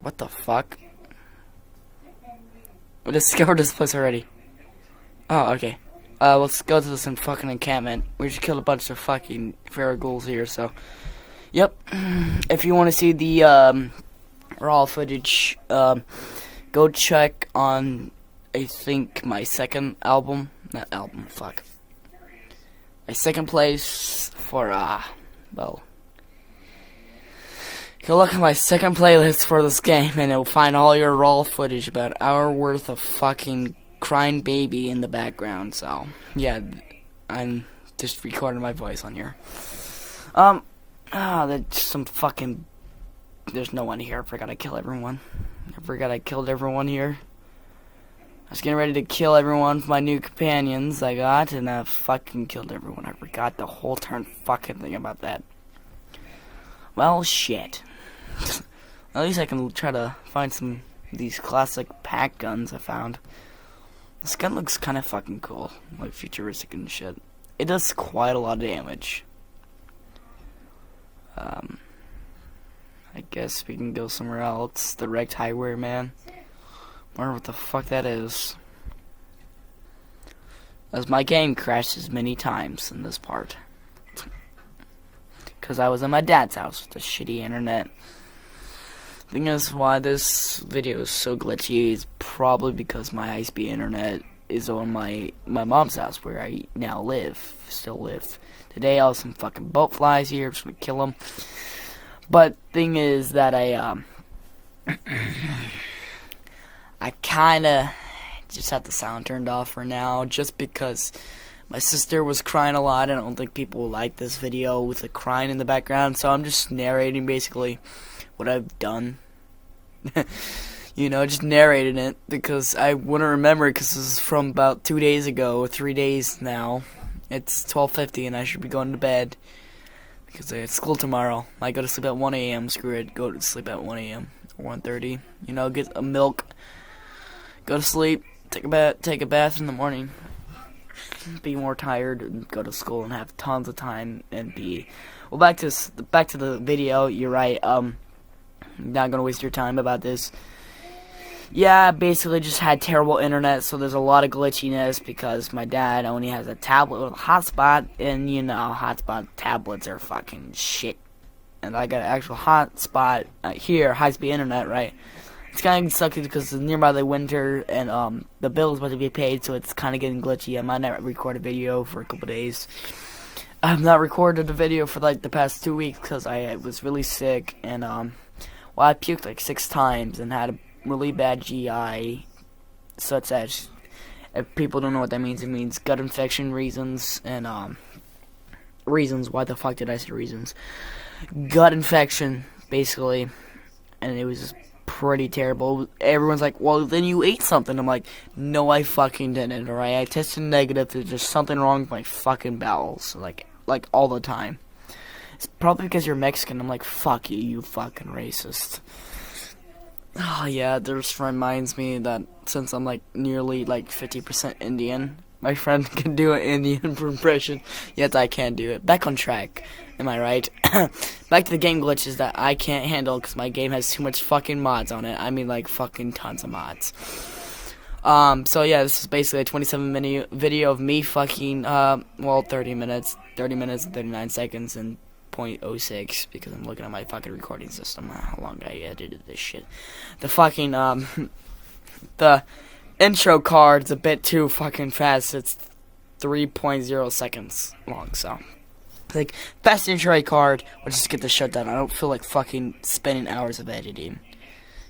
What the fuck? We discovered this place already. Oh, okay. Let's go to this fucking encampment. We just killed a bunch of fucking feral ghouls here, so. Yep. If you want to see the, raw footage, go check on, I think, my second album. Not album, fuck. My second place for, well. Go look at my second playlist for this game, and it'll find all your raw footage, about an hour worth of fucking crying baby in the background. So yeah, I'm just recording my voice on here. There's some fucking. There's no one here. I forgot I killed everyone. I forgot I killed everyone here. I was getting ready to kill everyone with my new companions I got, and I fucking killed everyone. I forgot the whole turn fucking thing about that. Well, shit. At least I can try to find some of these classic pack guns I found. This gun looks kind of fucking cool, like futuristic and shit. It does quite a lot of damage. I guess we can go somewhere else. The wrecked highwayman. Wonder what the fuck that is. As my game crashes many times in this part. Because I was in my dad's house with the shitty internet. Thing is, why this video is so glitchy is probably because my high-speed internet is on my mom's house where I now still live. Today I have some fucking boat flies here, I'm just gonna kill them. But thing is that I kinda just have the sound turned off for now, just because my sister was crying a lot. I don't think people will like this video with the crying in the background, so I'm just narrating basically what I've done. You know, just narrating it, because I wouldn't remember, because this is from about 2 days ago, or 3 days now. It's 12:50 and I should be going to bed, because I have school tomorrow. I go to sleep at 1 a.m. Screw it, go to sleep at 1 a.m. or 1:30. You know, get a milk, go to sleep, take a bath in the morning, be more tired, and go to school and have tons of time and be. Well, back to the video. You're right. Not gonna waste your time about this. Yeah, basically just had terrible internet, so there's a lot of glitchiness because my dad only has a tablet with a hotspot, and you know, hotspot tablets are fucking shit. And I got an actual hotspot here, high-speed internet, right? It's kind of sucky because it's nearby the winter, and the bill is about to be paid, so it's kind of getting glitchy. I might not record a video for a couple days. I've not recorded a video for like the past 2 weeks because I was really sick, and well, I puked like 6 times and had a really bad GI, such as, if people don't know what that means, it means gut infection reasons, and reasons. Why the fuck did I say reasons? Gut infection, basically, and it was pretty terrible. Everyone's like, well, then you ate something. I'm like, no, I fucking didn't, alright? I tested negative. There's just something wrong with my fucking bowels, like all the time. It's probably because you're Mexican. I'm like, fuck you, you fucking racist. Oh yeah, this reminds me that since I'm like nearly like 50% Indian, my friend can do an Indian impression, yet I can't do it. Back on track, am I right? Back to the game glitches that I can't handle because my game has too much fucking mods on it. I mean like fucking tons of mods. So yeah, this is basically a 27-minute video of me fucking, well, 30 minutes and 39 seconds and 0.06 because I'm looking at my fucking recording system, how long I edited this shit. The fucking, the intro card's a bit too fucking fast. It's 3.0 seconds long, so. Like, fast intro card, we'll just get the shut down. I don't feel like fucking spending hours of editing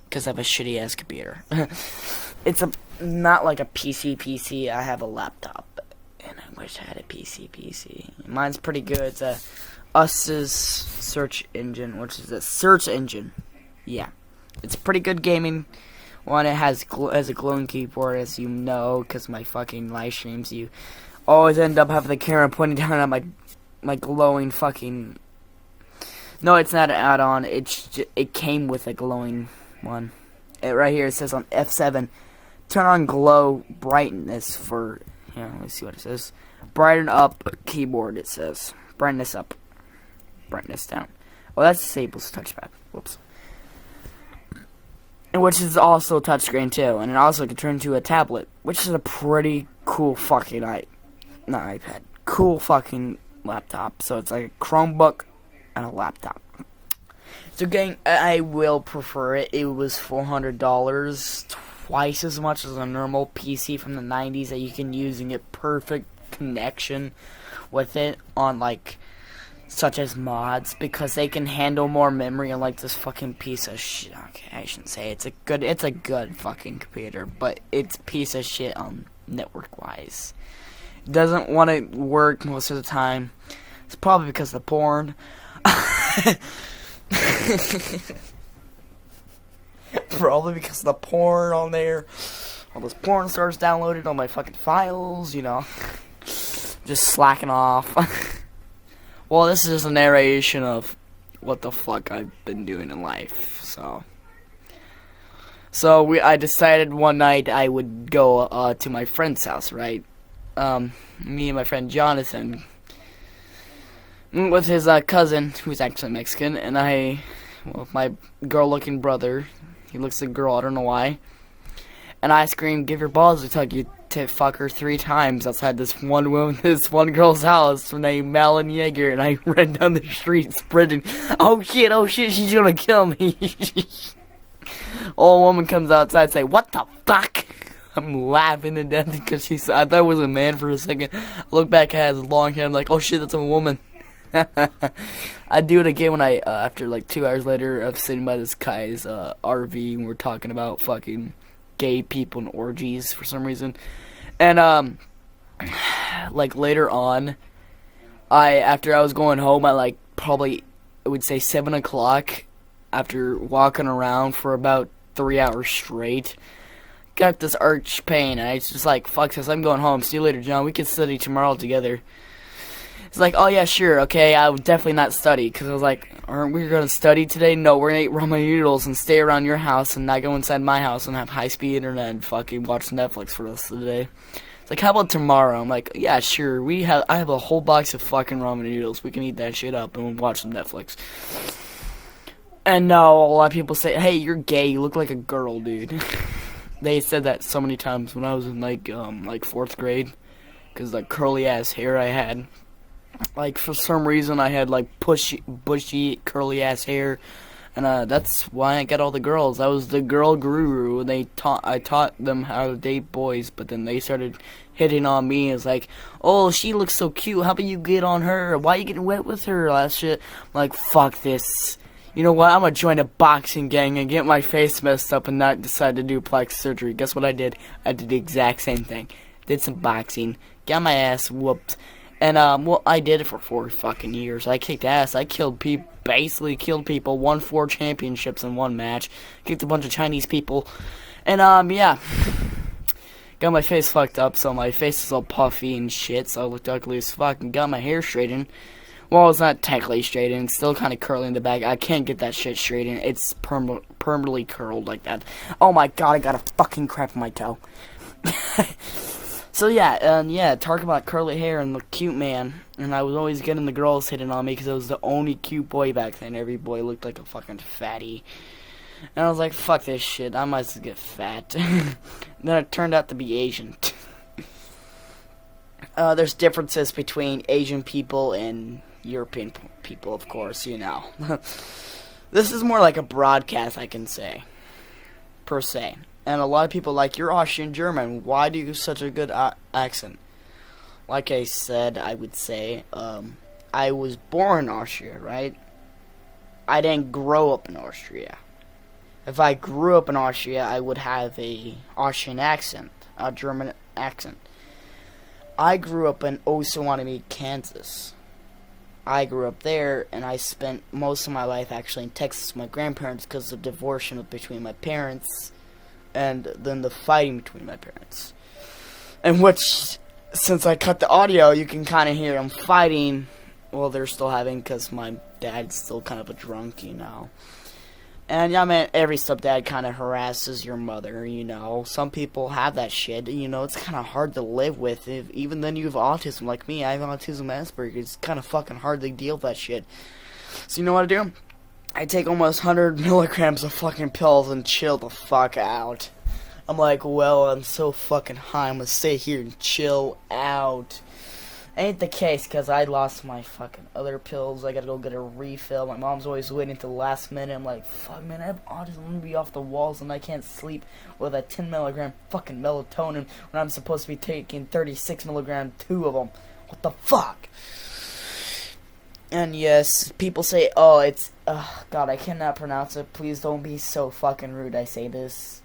because I have a shitty ass computer. It's not like a PC. I have a laptop, and I wish I had a PC. Mine's pretty good. It's a Us's search engine, which is a search engine. Yeah, it's pretty good gaming. One, it has a glowing keyboard, as you know, because my fucking live streams, you always end up having the camera pointing down at my glowing fucking. No, it's not an add-on. It came with a glowing one. Right here it says on F7, turn on glow brightness for. Yeah, let's see what it says. Brighten up keyboard. It says brightness up. Brightness down. Oh, that disables touchpad. Whoops. which is also touchscreen too, and it also can turn into a tablet, which is a pretty cool fucking not iPad, cool fucking laptop. So it's like a Chromebook and a laptop. So gang, I will prefer it. It was $400, twice as much as a normal PC from the 90s that you can use and get perfect connection with it on like such as mods, because they can handle more memory, unlike this fucking piece of shit. Okay, I shouldn't say it's a good fucking computer, but it's a piece of shit network wise. It doesn't want to work most of the time. It's probably because of the porn. Probably because of the porn on there. All those porn stars downloaded on my fucking files, you know. Just slacking off. Well, this is just a narration of what the fuck I've been doing in life, So I decided one night I would go to my friend's house, right? Me and my friend Jonathan, with his cousin, who's actually Mexican, and my girl-looking brother. He looks like a girl, I don't know why. And I screamed, "Give your balls a tug, you tit fucker," 3 times outside this one girl's house named Malin Yeager, and I ran down the street sprinting. Oh shit, she's gonna kill me. Old woman comes outside and say, "What the fuck?" I'm laughing to death because I thought it was a man for a second. I look back at his long hair, I'm like, oh shit, that's a woman. I do it again when I, after like 2 hours later of sitting by this guy's RV, and we're talking about fucking gay people and orgies for some reason. And like later on, after I was going home at like probably, I would say 7 o'clock, after walking around for about 3 hours straight, got this arch pain, and I was just like, fuck this, I'm going home. See you later, John. We can study tomorrow together. It's like, oh yeah, sure, okay, I would definitely not study, because I was like, aren't we going to study today? No, we're going to eat ramen noodles and stay around your house and not go inside my house and have high-speed internet and fucking watch Netflix for the rest of the day. It's like, how about tomorrow? I'm like, yeah, sure, I have a whole box of fucking ramen noodles. We can eat that shit up and we'll watch some Netflix. And no, a lot of people say, hey, you're gay, you look like a girl, dude. They said that so many times when I was in like 4th grade, because like curly ass hair I had. Like for some reason I had like bushy curly ass hair, and that's why I got all the girls. I was the girl guru. I taught them how to date boys, but then they started hitting on me. It's like, oh, she looks so cute. How about you get on her? Why are you getting wet with her? All that shit. I'm like, fuck this. You know what? I'm gonna join a boxing gang and get my face messed up and not decide to do plastic surgery. Guess what I did? I did the exact same thing. Did some boxing. Got my ass whooped. And, well, I did it for 4 fucking years. I kicked ass. I basically killed people. Won 4 championships in 1 match. Kicked a bunch of Chinese people. And, yeah. Got my face fucked up, so my face is all puffy and shit, so I looked ugly as fuck. And got my hair straightened. Well, it's not technically straightened. It's still kind of curly in the back. I can't get that shit straightened. It's permanently curled like that. Oh my god, I got a fucking crap in my toe. So yeah, talk about curly hair and the cute man. And I was always getting the girls hitting on me because I was the only cute boy back then. Every boy looked like a fucking fatty. And I was like, fuck this shit, I might as well get fat. Then it turned out to be Asian. There's differences between Asian people and European people, of course, you know. This is more like a broadcast, I can say. Per se. And a lot of people like, you're Austrian German, why do you have such a good accent? Like I said, I would say, I was born in Austria, right? I didn't grow up in Austria. If I grew up in Austria, I would have a Austrian accent, a German accent. I grew up in Osawatomie, Kansas. I grew up there, and I spent most of my life actually in Texas with my grandparents because of the divorce between my parents, and then the fighting between my parents. And which, since I cut the audio, you can kind of hear them fighting. Well, they're still having, because my dad's still kind of a drunk, you know. And, yeah, man, every stepdad kind of harasses your mother, you know. Some people have that shit, you know. It's kind of hard to live with. Even then you have autism, like me. I have autism Asperger's. It's kind of fucking hard to deal with that shit. So, you know what I do? I take almost 100 milligrams of fucking pills and chill the fuck out. I'm like, well, I'm so fucking high, I'm gonna stay here and chill out. Ain't the case, because I lost my fucking other pills. I gotta go get a refill. My mom's always waiting till the last minute. I'm like, fuck, man, I have autism. I'm gonna be off the walls and I can't sleep with a 10 milligram fucking melatonin when I'm supposed to be taking 36 milligram, 2 of them. What the fuck? And yes, people say, oh, it's, God, I cannot pronounce it. Please don't be so fucking rude I say this.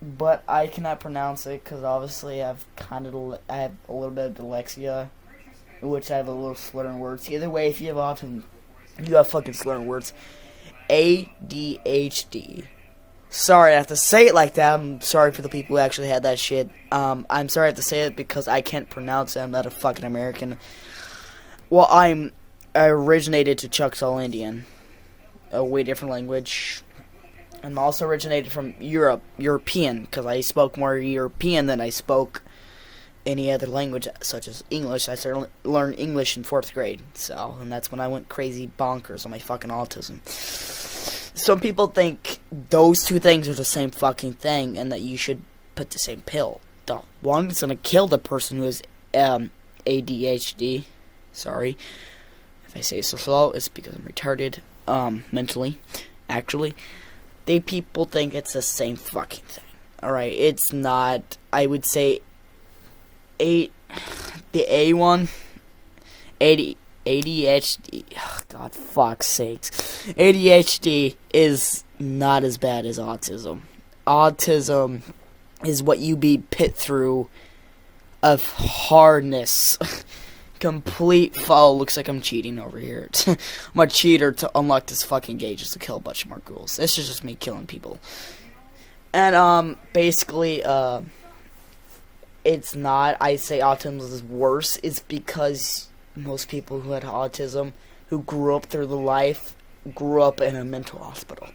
But I cannot pronounce it because obviously I have a little bit of dyslexia, which I have a little slurring words. Either way, if you have autism, you have fucking slurring words. ADHD. Sorry, I have to say it like that. I'm sorry for the people who actually had that shit. I'm sorry I have to say it because I can't pronounce it. I'm not a fucking American. Well, I originated to Choctaw Indian, a way different language. I'm also originated from European, because I spoke more European than I spoke any other language, such as English. I started learning English in 4th grade, and that's when I went crazy bonkers on my fucking autism. Some people think those two things are the same fucking thing, and that you should put the same pill. The one that's gonna kill the person who has ADHD. Sorry if I say so slow. It's because I'm retarded, mentally. Actually, people think it's the same fucking thing. Alright, it's not. I would say the A one, ADHD, oh, God fuck's sakes, ADHD is not as bad as autism. Autism is what you be put through of hardness. Complete foul. Looks like I'm cheating over here. I'm a cheater to unlock this fucking gate just to kill a bunch more ghouls. This is just me killing people. And, basically, it's not, I say autism is worse, it's because most people who had autism, who grew up through the life, grew up in a mental hospital.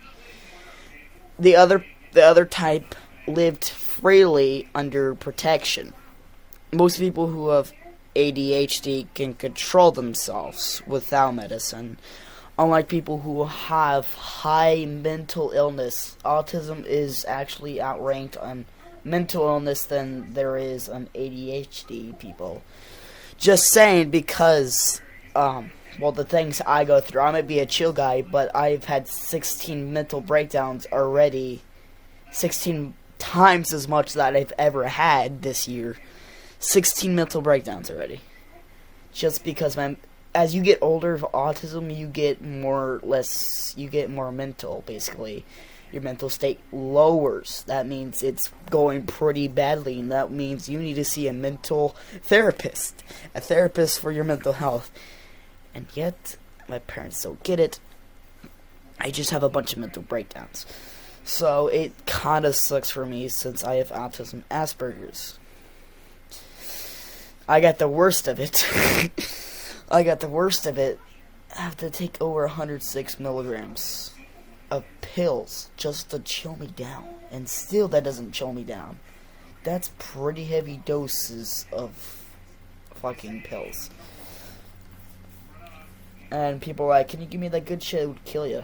The other type lived freely under protection. Most people who have ADHD can control themselves without medicine. Unlike people who have high mental illness, autism is actually outranked on mental illness than there is on ADHD people. Just saying, because, the things I go through, I might be a chill guy, but I've had 16 mental breakdowns already. 16 times as much that I've ever had this year. 16 mental breakdowns already. Just because, as you get older of autism, you get more mental, basically. Your mental state lowers. That means it's going pretty badly, and that means you need to see a mental therapist. A therapist for your mental health. And yet, my parents don't get it. I just have a bunch of mental breakdowns. So, it kinda sucks for me since I have autism Asperger's. I got the worst of it. I have to take over 106 milligrams of pills just to chill me down. And still that doesn't chill me down. That's pretty heavy doses of fucking pills. And people are like, can you give me that good shit that would kill you?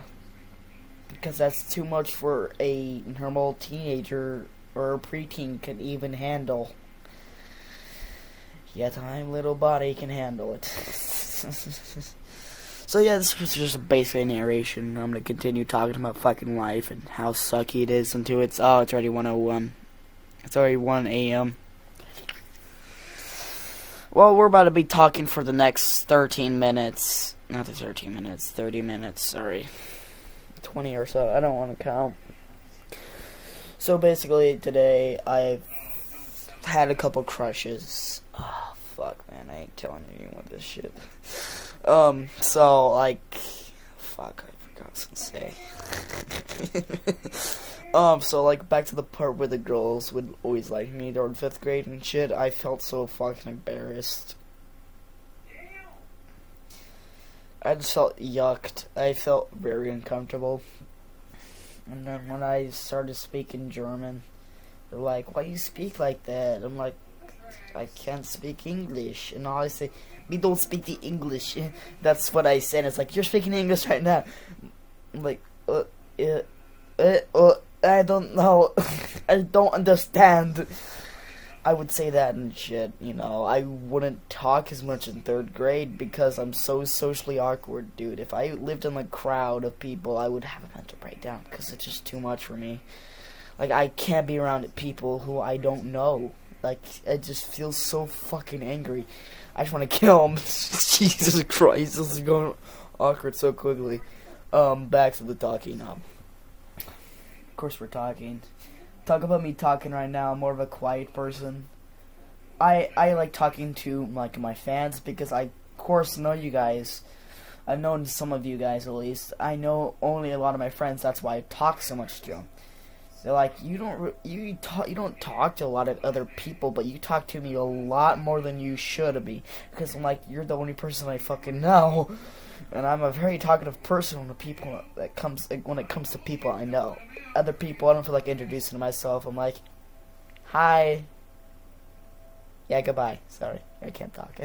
Because that's too much for a normal teenager or a preteen can even handle. Yet my little body can handle it. So yeah, this was just basically a narration. I'm gonna continue talking about fucking life and how sucky it is until it's already 1:01. It's already 1 a.m. Well, we're about to be talking for the next 13 minutes. Not the 13 minutes, 30 minutes, sorry. 20 or so, I don't want to count. So basically today I've had a couple crushes. Oh, fuck, man, I ain't telling anyone this shit. So, like, fuck, I forgot what I was gonna say. So, like, back to the part where the girls would always like me during 5th grade and shit, I felt so fucking embarrassed. I just felt yucked. I felt very uncomfortable. And then when I started speaking German, they're like, why you speak like that? I'm like, I can't speak English. And I say, we don't speak the English. That's what I said. It's like, you're speaking English right now. like, I don't know. I don't understand. I would say that and shit, you know. I wouldn't talk as much in 3rd grade because I'm so socially awkward, dude. If I lived in a crowd of people, I would have a mental breakdown because it's just too much for me. Like, I can't be around people who I don't know. Like, I just feel so fucking angry. I just want to kill them. Jesus Christ, this is going awkward so quickly. Back to the talking. Of course we're talking. Talk about me talking right now. I'm more of a quiet person. I like talking to like my fans because I, of course, know you guys. I've known some of you guys at least. I know only a lot of my friends. That's why I talk so much to them. They're like, you don't talk to a lot of other people, but you talk to me a lot more than you should be. Because I'm like, you're the only person I fucking know, and I'm a very talkative person when it comes to people I know. Other people, I don't feel like introducing myself. I'm like, hi. Yeah, goodbye. Sorry, I can't talk.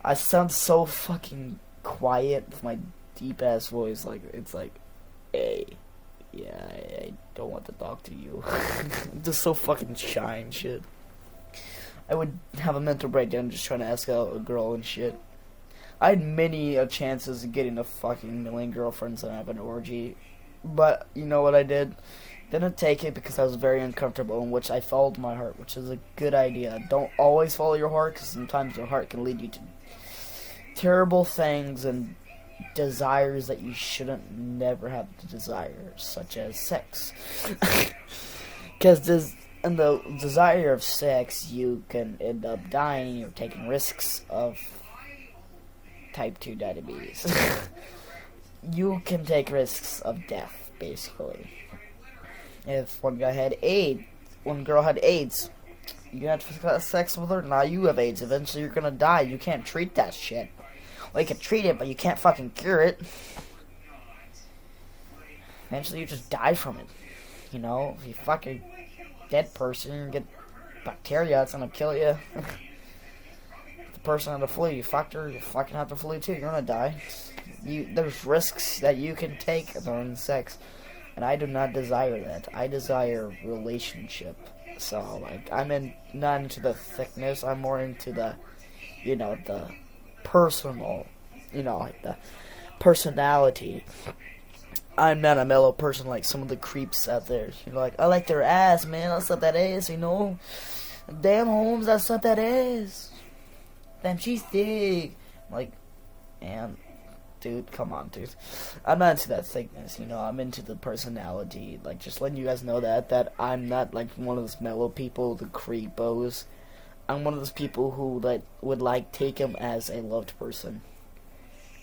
I sound so fucking quiet with my deep ass voice. Like, it's like, hey. Yeah, I don't want to talk to you. I'm just so fucking shy and shit. I would have a mental breakdown just trying to ask out a girl and shit. I had many chances of getting a fucking million girlfriends and have an orgy. But, you know what I did? Didn't take it because I was very uncomfortable, in which I followed my heart, which is a good idea. Don't always follow your heart, because sometimes your heart can lead you to terrible things and desires that you shouldn't never have to desire, such as sex. Because in the desire of sex, you can end up dying or taking risks of type 2 diabetes. You can take risks of death, basically. If one girl had AIDS, you had to have sex with her, now you have AIDS. Eventually you're gonna die. You can't treat that shit. Well, you can treat it, but you can't fucking cure it. Eventually you just die from it. You know, if you fuck a dead person, you get bacteria, it's gonna kill you. If the person had the flu, you fucked her, you fucking have the flu too, you're gonna die. There's risks that you can take during sex. And I do not desire that. I desire relationship. So, like, not into the thickness, I'm more into the, the personal, like the personality. I'm not a mellow person like some of the creeps out there. Like, I like their ass, man, that's what that is, Damn, Holmes, that's what that is. Damn, she's thick. Like, man, dude, come on, dude. I'm not into that thickness, I'm into the personality. Like, just letting you guys know that I'm not, like, one of those mellow people, the creepos. I'm one of those people who, like, would, like, take him as a loved person.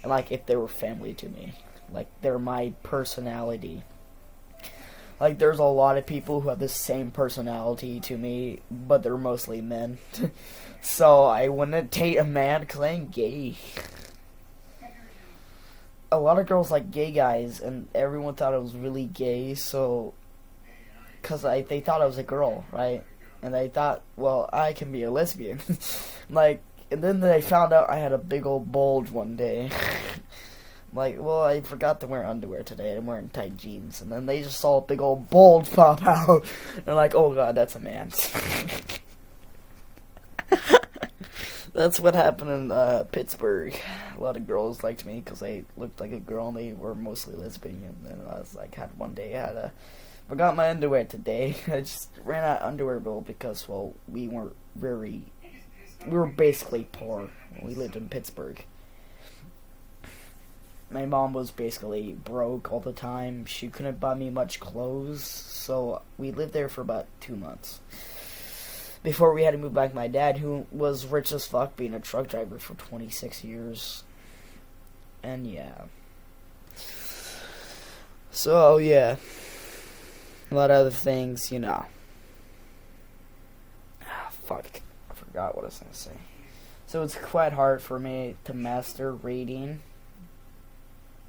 And, like, if they were family to me. Like, they're my personality. Like, there's a lot of people who have the same personality to me, but they're mostly men. So, I wouldn't date a man because I ain't gay. A lot of girls like gay guys, and everyone thought I was really gay, so... Because they thought I was a girl, right? And they thought, well, I can be a lesbian. Like, and then they found out I had a big old bulge one day. Like, well, I forgot to wear underwear today. I'm wearing tight jeans. And then they just saw a big old bulge pop out. They're like, oh god, that's a man. That's what happened in Pittsburgh. A lot of girls liked me because I looked like a girl and they were mostly lesbian. And I was like, one day I forgot my underwear today. I just ran out of underwear bill because, well, we were basically poor when we lived in Pittsburgh. My mom was basically broke all the time. She couldn't buy me much clothes, so we lived there for about 2 months. Before we had to move back, my dad, who was rich as fuck, being a truck driver for 26 years. And yeah. So, yeah. A lot of other things, fuck. I forgot what I was going to say. So it's quite hard for me to master reading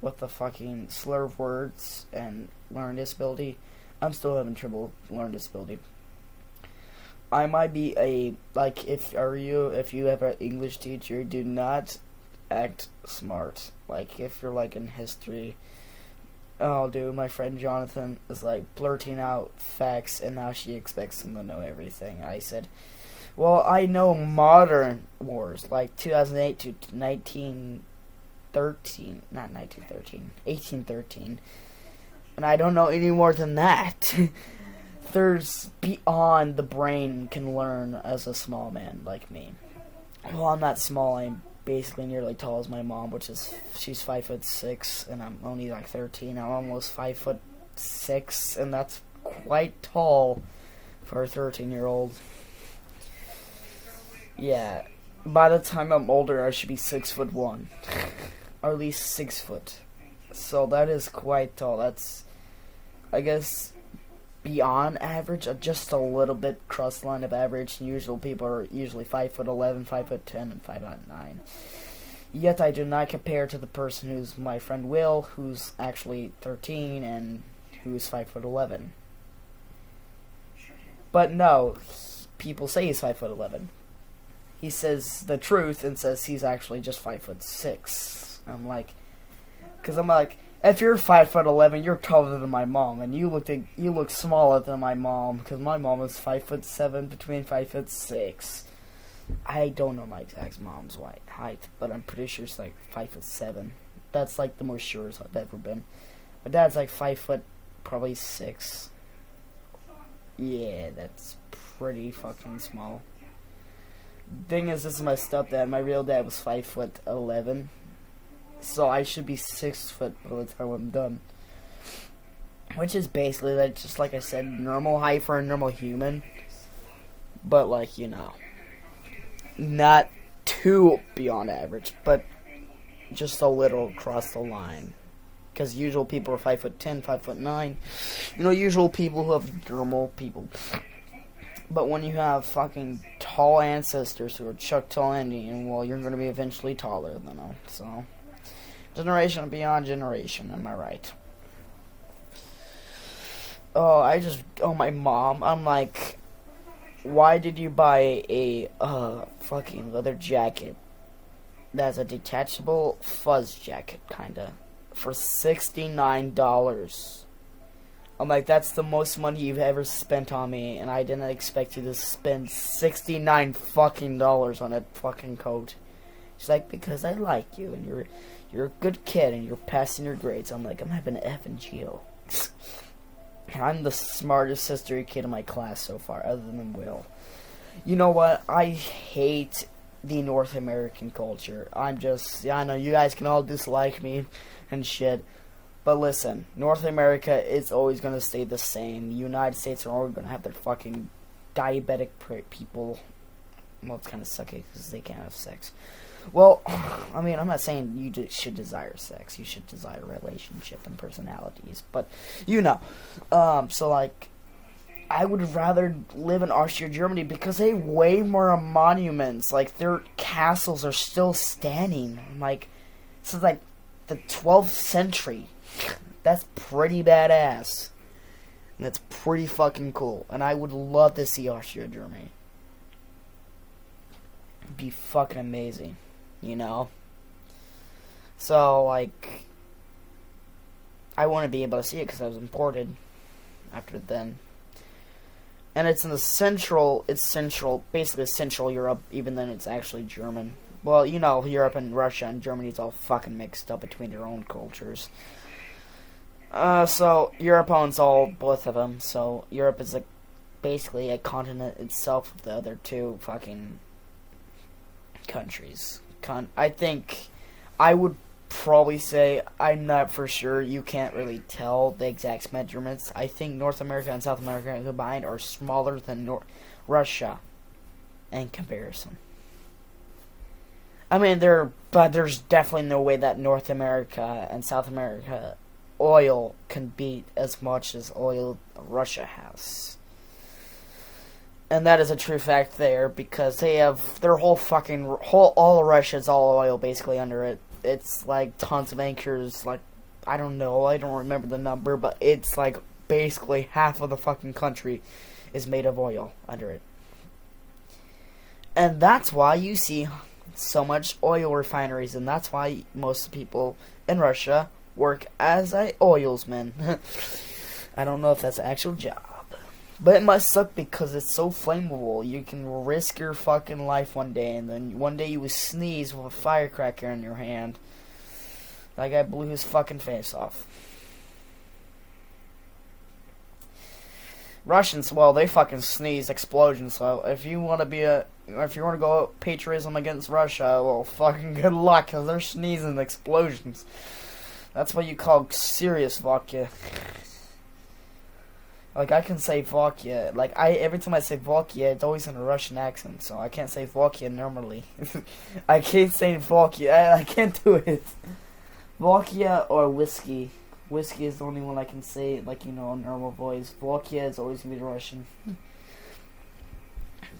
with the fucking slur of words and learning disability. I'm still having trouble learning disability. I might be if you have an English teacher, do not act smart. Like, if you're, like, in history, Oh, dude, my friend Jonathan is like blurting out facts, and now she expects him to know everything. I said, well, I know modern wars, like 2008 to 1913, not 1913, 1813, and I don't know any more than that. There's beyond the brain can learn as a small man like me. Well, I'm not small, I'm basically nearly tall as my mom, which is, she's 5'6", and I'm only like 13. I'm almost 5'6", and that's quite tall for a 13-year-old. Yeah, by the time I'm older, I should be 6'1", or at least 6 foot. So that is quite tall. That's, I guess, beyond average, just a little bit cross line of average. Usual people are usually 5'11", 5'10", and 5'9". Yet I do not compare to the person who's my friend Will, who's actually 13 and who's 5'11". But no, people say he's 5'11". He says the truth and says he's actually just 5'6". I'm like, if you're 5'11", you're taller than my mom, and you look smaller than my mom, because my mom is 5'7", between 5'6". I don't know my exact mom's height, but I'm pretty sure it's like 5'7". That's like the most sure I've ever been. My dad's like 6. Yeah, that's pretty fucking small. Thing is, this is my stepdad. My real dad was 5'11". So I should be 6 foot by the time I'm done. Which is basically, like, just like I said, normal height for a normal human. But, like, you know, not too beyond average, but just a little across the line. Because usual people are 5'10", 5'9". You know, usual people who have normal people. But when you have fucking tall ancestors who are Chuck Tall Indian, well, you're going to be eventually taller than them, so... Generation beyond generation, am I right? Oh, my mom, I'm like, why did you buy a, fucking leather jacket that's a detachable fuzz jacket, kinda, for $69? I'm like, that's the most money you've ever spent on me, and I didn't expect you to spend $69 fucking dollars on a fucking coat. She's like, because I like you, and you're a good kid, and you're passing your grades. I'm like, I'm having an F in Geo. I'm the smartest history kid in my class so far, other than Will. You know what? I hate the North American culture. I know you guys can all dislike me and shit. But listen, North America is always going to stay the same. The United States are always going to have their fucking diabetic people. Well, it's kind of sucky because they can't have sex. Well, I mean, I'm not saying you should desire sex. You should desire relationship and personalities. But, you know. So, like, I would rather live in Austria, Germany, because they have way more monuments. Like, their castles are still standing. Like, since, like, the 12th century. That's pretty badass. And that's pretty fucking cool. And I would love to see Austria, Germany. It'd be fucking amazing. You know? So, like, I want to be able to see it because I was imported after then. And it's in the basically Central Europe, even then it's actually German. Well, you know, Europe and Russia and Germany is all fucking mixed up between their own cultures. So, Europe owns both of them, so Europe is basically a continent itself of the other two fucking countries. I think I would probably say, I'm not for sure, you can't really tell the exact measurements. I think North America and South America combined are smaller than Russia in comparison. I mean, but there's definitely no way that North America and South America oil can beat as much as oil Russia has. And that is a true fact there, because they have their all of Russia is all oil basically under it. It's like tons of anchors, like, I don't remember the number, but it's like basically half of the fucking country is made of oil under it. And that's why you see so much oil refineries, and that's why most people in Russia work as a oilsman. I don't know if that's an actual job. But it must suck because it's so flammable. You can risk your fucking life one day, and then one day you would sneeze with a firecracker in your hand. That guy blew his fucking face off. Russians, well, they fucking sneeze explosions. So if you want to go patriotism against Russia, well, fucking good luck, cause they're sneezing explosions. That's what you call serious vodka. Like, I can say vodka. Like, every time I say vodka, it's always in a Russian accent, so I can't say vodka normally. I can't say vodka. I can't do it. Vodka or whiskey. Whiskey is the only one I can say, like, you know, a normal voice. Vodka is always going to be Russian.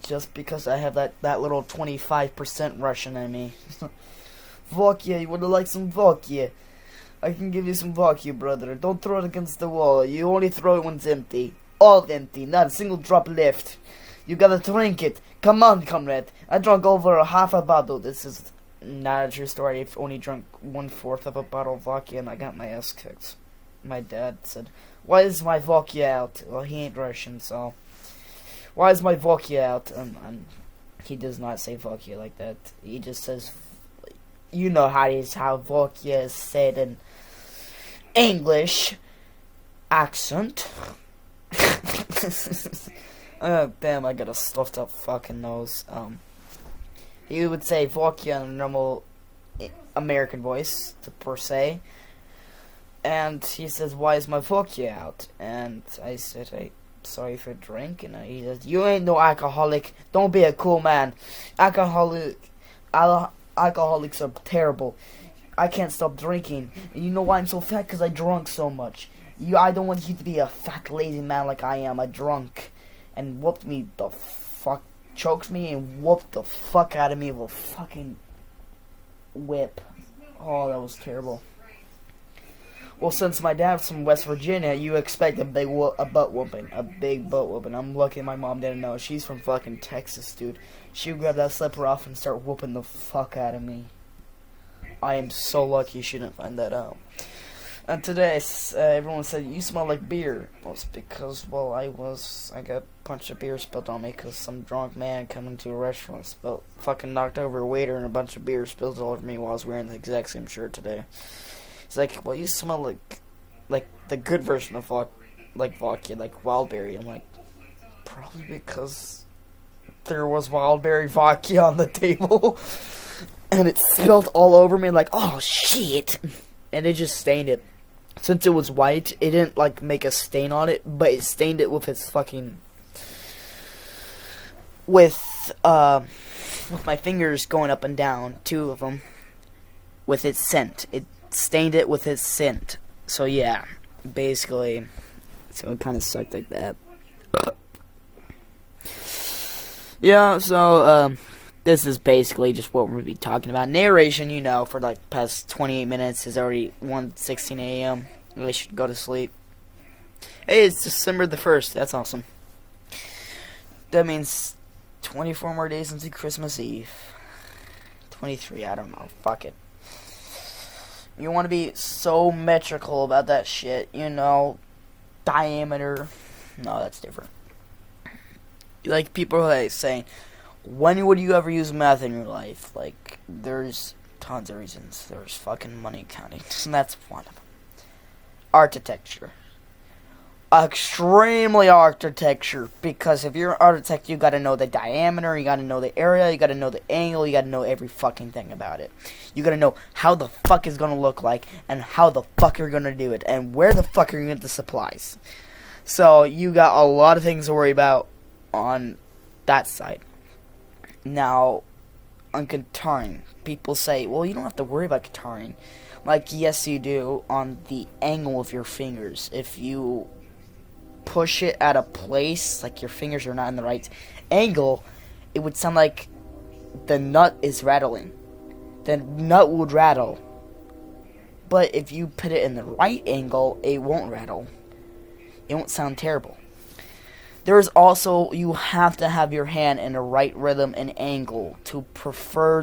Just because I have that little 25% Russian in me. Vodka, you would like some vodka? I can give you some vodka, brother. Don't throw it against the wall. You only throw it when it's empty. All empty. Not a single drop left. You gotta drink it. Come on, comrade. I drank over a half a bottle. This is not a true story. I've only drunk 1/4 of a bottle of vodka and I got my ass kicked. My dad said, "Why is my vodka out?" Well, he ain't Russian, so... "Why is my vodka out?" And he does not say vodka like that. He just says... You know how vodka is said in English accent. Damn, I got a stuffed up fucking nose. He would say vodka in a normal American voice, per se. And he says, "Why is my vodka out?" And I said, "I'm sorry for drinking." And he says, "You ain't no alcoholic. Don't be a cool man. Alcoholics are terrible. I can't stop drinking. And you know why I'm so fat? Because I drunk so much. I don't want you to be a fat, lazy man like I am. I drunk." And whooped me the fuck. Choked me and whooped the fuck out of me with a fucking whip. Oh, that was terrible. Well, since my dad's from West Virginia, you expect a butt whooping. A big butt whooping. I'm lucky my mom didn't know. She's from fucking Texas, dude. She would grab that slipper off and start whooping the fuck out of me. I am so lucky she didn't find that out. And today, everyone said, "You smell like beer." Well, it's because, well, I got a bunch of beer spilled on me because some drunk man coming to a restaurant fucking knocked over a waiter and a bunch of beer spilled all over me while I was wearing the exact same shirt today. He's like, "Well, you smell like the good version of vodka, like wildberry." I'm like, probably because there was wildberry vodka on the table, and it spilled all over me. Like, oh shit, and it just stained it. Since it was white, it didn't like make a stain on it, but it stained it with its fucking with my fingers going up and down, 2 of them, with its scent. It stained it with its scent. So yeah, basically, so it kind of sucked like that. Yeah, so this is basically just what we're going to be talking about. Narration, you know, for like past 28 minutes is already 1:16 a.m. I should go to sleep. Hey, it's December the 1st. That's awesome. That means 24 more days until Christmas Eve. 23, I don't know. Fuck it. You want to be so metrical about that shit, you know, diameter. No, that's different. Like, people are like saying, when would you ever use math in your life? Like, there's tons of reasons. There's fucking money counting, and that's one of them. Architecture. Extremely architecture, because if you're an architect, you gotta know the diameter, you gotta know the area, you gotta know the angle, you gotta know every fucking thing about it. You gotta know how the fuck it's gonna look like, and how the fuck you're gonna do it, and where the fuck are you gonna get the supplies. So, you got a lot of things to worry about on that side. Now, on guitaring, people say, well, you don't have to worry about guitaring. Like, yes, you do, on the angle of your fingers. If you push it at a place, like your fingers are not in the right angle, it would sound like the nut is rattling. The nut would rattle. But if you put it in the right angle, it won't rattle. It won't sound terrible. There's also, you have to have your hand in the right rhythm and angle to prefer